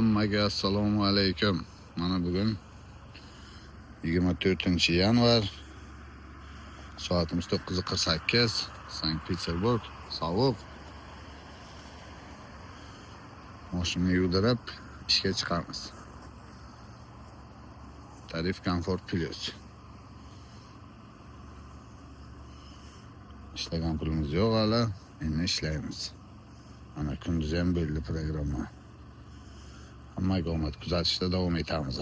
Hammaga assalomu alaykum. Mana bugun 24-yanvar. Soatimiz 9:48. Sankt-Peterburg. Sovuq. Mashina yudirib ishga chiqamiz. Tarif Comfort Plus. Ishlagan pulimiz yo'q hali. Endi ishlaymiz. Mana kunduz ham belli programma. Hammaga omad, kuzatishda davom etamiz.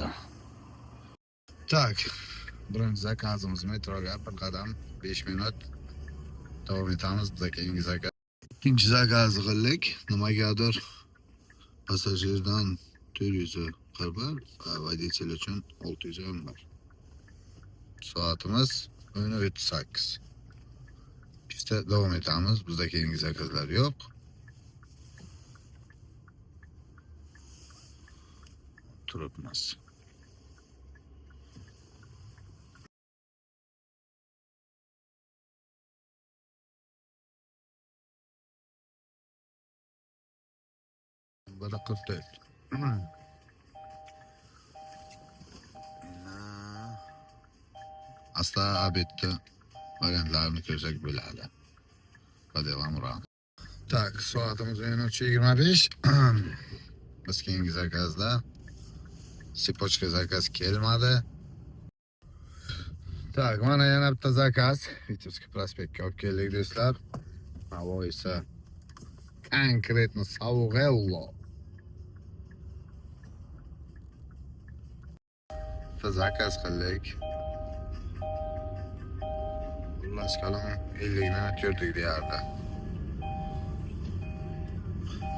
Tak, birinchi zakazimiz metroga bir qadam 5 minut davom etamiz. Bizga keyingi zakaz. Ikkinchi zakazni qildik. Nimagadir passajirdan 441 va voditelь uchun 611. Soatimiz 10:38. Bizda davom etamiz. Bizda keyingi zakazlar yo'q. Turibmiz. Bana 44. Asla abetdi variantlarini ko'rsak bo'ladi. Qadamlar. Tak, soatimiz 13:25. Biz keyingi zakazda sipochka zakaz kelmadi. Tak, mana yana bitta zakaz Vitebskiy prospektga olib keldik do'stlar. Havo esa konkretno sovuq. Zakaz qildik. Xullas kalom 50 minut yurdik deyardi.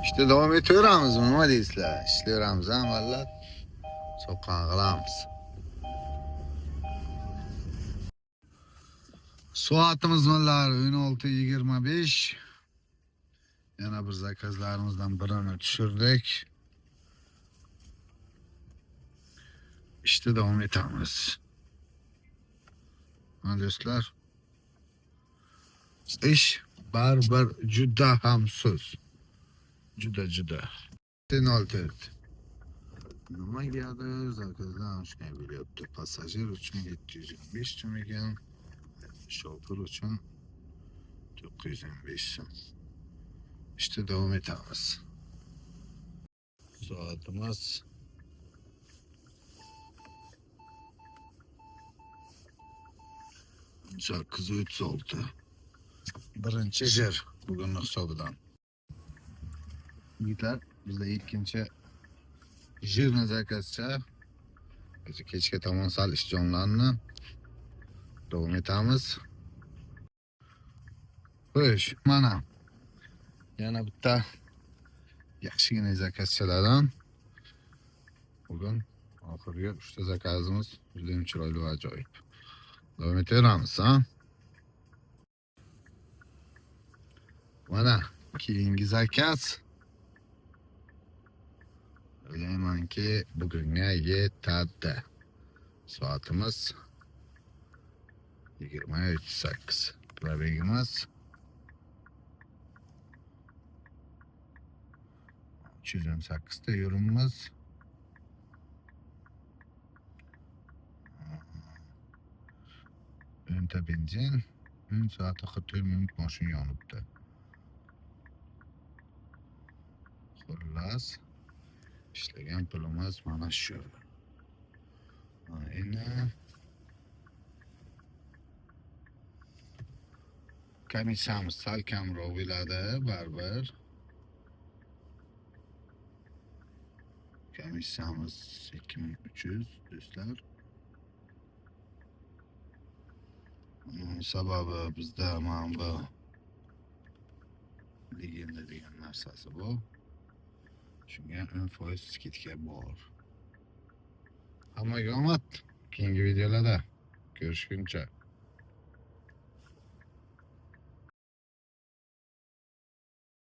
İşte davom etaveramiz, nima deysizlar? Ishlayveramiz, avvallar so'qqan qilamiz. Soatimiz mallar 16:25. Yana bir zakazlarimizdan birini tushirdik. İşte davom etamiz. Mana do'stlar, ish baribir juda ham so'z. Juda. 04. Nimagadir zakazlar olishgan bo'lyapti. Passajir uchun 725 so'm ekan. Shofir uchun 915 so'm. İşte davom etamiz. Soatimiz 8:36. Birinchi jir bugunning hisobidan. Yigitlar, bizda ikkinchi jirni zakazcha. Kechga tomon sal ish jonlanni. Davom etamiz. Xo'sh, mana yana bitta yaxshigina zakazchalardan. Bugun oxirgi 3 ta zakazimiz juda ham chiroyli va ajoyib. Davom etaveramiz, ha? Mana keyingi zakaz. O'ylaymanki bugunga yetadi. Soatimiz 20:38. Probegimiz 318 ta yo'limiz. O'nta benzin, 10 soat 44 minut mashina yonibdi. Xullas, ishlagan pulimiz mana shu. Endi komissiyamiz sal kamroq bo'ladi, baribir. Komissiyamiz 2300 do'stlar. Sababi bizda mana bu legenda degan narsasi bor. Shunga 10% skidka bor. Hammaga omad. Keyingi videolarda ko'rishguncha.